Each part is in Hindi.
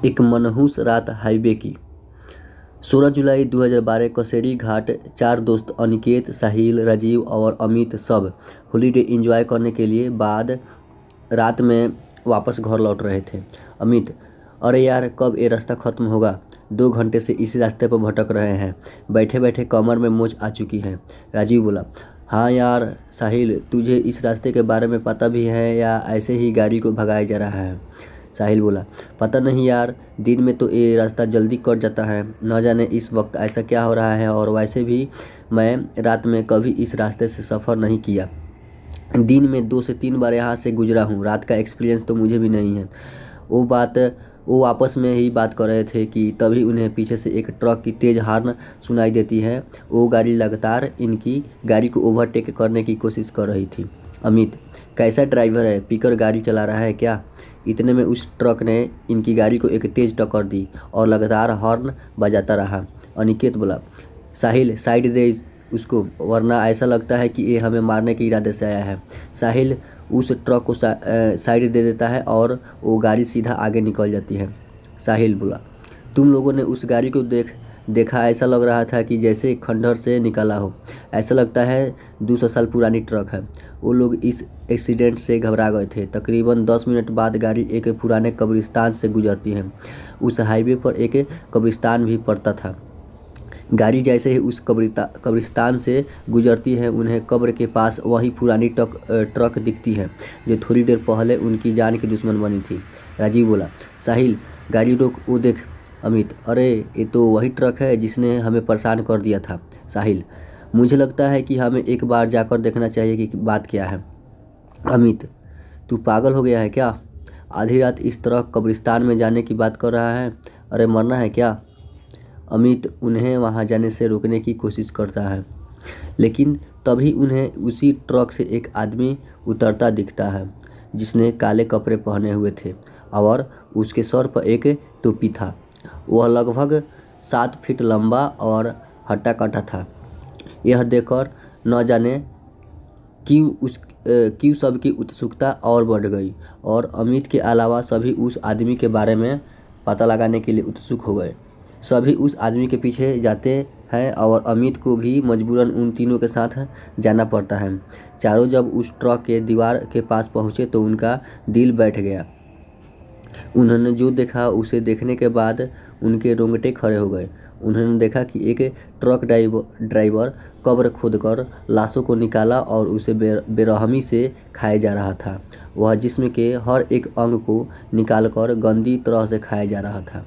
एक मनहूस रात हाईवे की। 16 जुलाई 2012 कसेरी घाट। 4 दोस्त अनिकेत, साहिल, राजीव और अमित सब हॉलीडे एंजॉय करने के लिए बाद रात में वापस घर लौट रहे थे। अमित: अरे यार, कब ये रास्ता ख़त्म होगा? 2 घंटे से इसी रास्ते पर भटक रहे हैं, बैठे बैठे कमर में मोच आ चुकी है। राजीव बोला: हाँ यार। साहिल: तुझे इस रास्ते के बारे में पता भी है या ऐसे ही गाड़ी को भगाया जा रहा है? साहिल बोला: पता नहीं यार, दिन में तो ये रास्ता जल्दी कट जाता है, न जाने इस वक्त ऐसा क्या हो रहा है। और वैसे भी मैं रात में कभी इस रास्ते से सफ़र नहीं किया। दिन में 2 से 3 बार यहाँ से गुजरा हूँ, रात का एक्सपीरियंस तो मुझे भी नहीं है। वो आपस में ही बात कर रहे थे कि तभी उन्हें पीछे से एक ट्रक की तेज़ हॉर्न सुनाई देती है। वो गाड़ी लगातार इनकी गाड़ी को ओवरटेक करने की कोशिश कर रही थी। अमित: कैसा ड्राइवर है, पीकर गाड़ी चला रहा है क्या? इतने में उस ट्रक ने इनकी गाड़ी को एक तेज़ टक्कर दी और लगातार हॉर्न बजाता रहा। अनिकेत बोला: साहिल, साइड दे उसको, वरना ऐसा लगता है कि ये हमें मारने के इरादे से आया है। साहिल उस ट्रक को साइड दे देता है और वो गाड़ी सीधा आगे निकल जाती है। साहिल बोला: तुम लोगों ने उस गाड़ी को देखा? ऐसा लग रहा था कि जैसे खंडहर से निकला हो। ऐसा लगता है 200 साल पुरानी ट्रक है। वो लोग इस एक्सीडेंट से घबरा गए थे। तकरीबन 10 मिनट बाद गाड़ी एक पुराने कब्रिस्तान से गुजरती है। उस हाईवे पर एक कब्रिस्तान भी पड़ता था। गाड़ी जैसे ही उस कब्रिस्तान से गुजरती है, उन्हें कब्र के पास वही पुरानी ट्रक दिखती है जो थोड़ी देर पहले उनकी जान की दुश्मन बनी थी। राजीव बोला: साहिल, गाड़ी रोक, वो देख। अमित: अरे, ये तो वही ट्रक है जिसने हमें परेशान कर दिया था। साहिल: मुझे लगता है कि हमें एक बार जाकर देखना चाहिए कि बात क्या है। अमित: तू पागल हो गया है क्या? आधी रात इस तरह कब्रिस्तान में जाने की बात कर रहा है? अरे, मरना है क्या? अमित उन्हें वहां जाने से रोकने की कोशिश करता है, लेकिन तभी उन्हें उसी ट्रक से एक आदमी उतरता दिखता है जिसने काले कपड़े पहने हुए थे और उसके सर पर एक टोपी था। वह लगभग 7 फीट लंबा और हट्टा-कट्टा था। यह देखकर न जाने क्यों सबकी उत्सुकता और बढ़ गई और अमित के अलावा सभी उस आदमी के बारे में पता लगाने के लिए उत्सुक हो गए। सभी उस आदमी के पीछे जाते हैं और अमित को भी मजबूरन उन तीनों के साथ जाना पड़ता है। चारों जब उस ट्रक के दीवार के पास पहुंचे तो उनका दिल बैठ गया। उन्होंने जो देखा उसे देखने के बाद उनके रोंगटे खड़े हो गए। उन्होंने देखा कि एक ट्रक ड्राइवर कब्र खोदकर लाशों को निकाला और उसे बेरहमी से खाया जा रहा था। वह जिस्म के हर एक अंग को निकालकर गंदी तरह से खाया जा रहा था।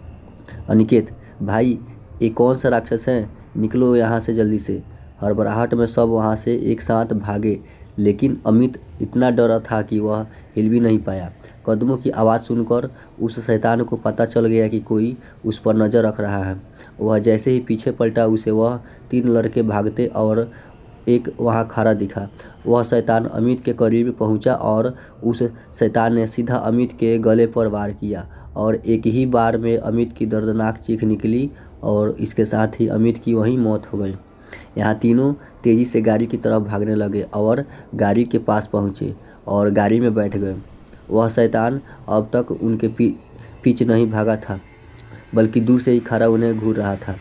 अनिकेत: भाई, ये कौन सा राक्षस है? निकलो यहाँ से जल्दी से। हड़बड़ाहट में सब वहाँ से एक साथ भागे, लेकिन अमित इतना डरा था कि वह हिल भी नहीं पाया। कदमों की आवाज़ सुनकर उस शैतान को पता चल गया कि कोई उस पर नज़र रख रहा है। वह जैसे ही पीछे पलटा, उसे वह 3 लड़के भागते और एक वहाँ खड़ा दिखा। वह शैतान अमित के करीब पहुँचा और उस शैतान ने सीधा अमित के गले पर वार किया और एक ही बार में अमित की दर्दनाक चीख निकली और इसके साथ ही अमित की वहीं मौत हो गई। यहाँ तीनों तेज़ी से गाड़ी की तरफ भागने लगे और गाड़ी के पास पहुँचे और गाड़ी में बैठ गए। वह शैतान अब तक उनके पीछे नहीं भागा था, बल्कि दूर से ही खड़ा उन्हें घूर रहा था।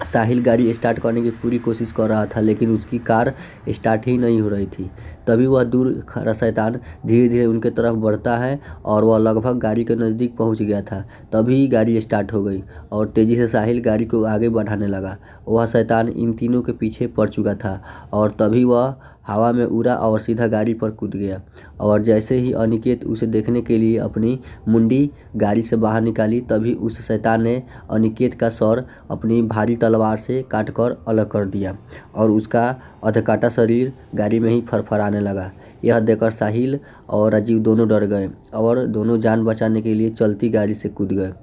साहिल गाड़ी स्टार्ट करने की पूरी कोशिश कर रहा था, लेकिन उसकी कार स्टार्ट ही नहीं हो रही थी। तभी वह दूर खड़ा शैतान धीरे धीरे उनके तरफ बढ़ता है और वह लगभग गाड़ी के नज़दीक पहुंच गया था। तभी गाड़ी स्टार्ट हो गई और तेज़ी से साहिल गाड़ी को आगे बढ़ाने लगा। वह शैतान इन तीनों के पीछे पड़ चुका था और तभी वह हवा में उड़ा और सीधा गाड़ी पर कूद गया। और जैसे ही अनिकेत उसे देखने के लिए अपनी मुंडी गाड़ी से बाहर निकाली, तभी उस शैतान ने अनिकेत का सर अपनी भारी तलवार से काटकर अलग कर दिया और उसका अधकाटा शरीर गाड़ी में ही फरफराने लगा। यह देखकर साहिल और राजीव दोनों डर गए और दोनों जान बचाने के लिए चलती गाड़ी से कूद गए।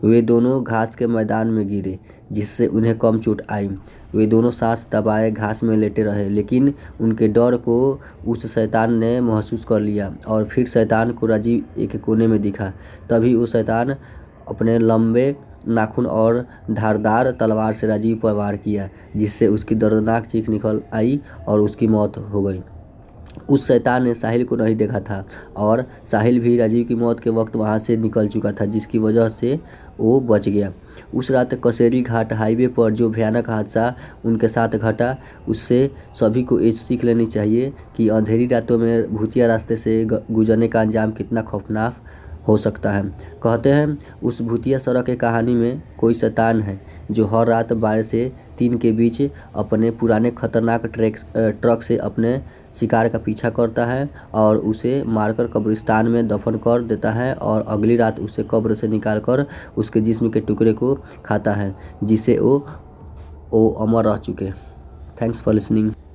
वे दोनों घास के मैदान में गिरे, जिससे उन्हें कम चोट आई। वे दोनों सांस दबाए घास में लेटे रहे, लेकिन उनके डर को उस शैतान ने महसूस कर लिया और फिर शैतान को राजीव एक कोने में दिखा। तभी वो शैतान अपने लंबे नाखून और धारदार तलवार से राजीव पर वार किया, जिससे उसकी दर्दनाक चीख निकल आई और उसकी मौत हो गई। उस शैतान ने साहिल को नहीं देखा था और साहिल भी राजीव की मौत के वक्त वहाँ से निकल चुका था, जिसकी वजह से वो बच गया। उस रात कसेरी घाट हाईवे पर जो भयानक हादसा उनके साथ घटा, उससे सभी को ये सीख लेनी चाहिए कि अंधेरी रातों में भूतिया रास्ते से गुजरने का अंजाम कितना खौफनाक हो सकता है। कहते हैं उस भूतिया सड़क की कहानी में कोई शैतान है जो हर रात 12 से 3 के बीच अपने पुराने खतरनाक ट्रक से अपने शिकार का पीछा करता है और उसे मारकर कब्रिस्तान में दफन कर देता है और अगली रात उसे कब्र से निकालकर उसके जिस्म के टुकड़े को खाता है, जिससे वो अमर रह चुके। Thanks for listening.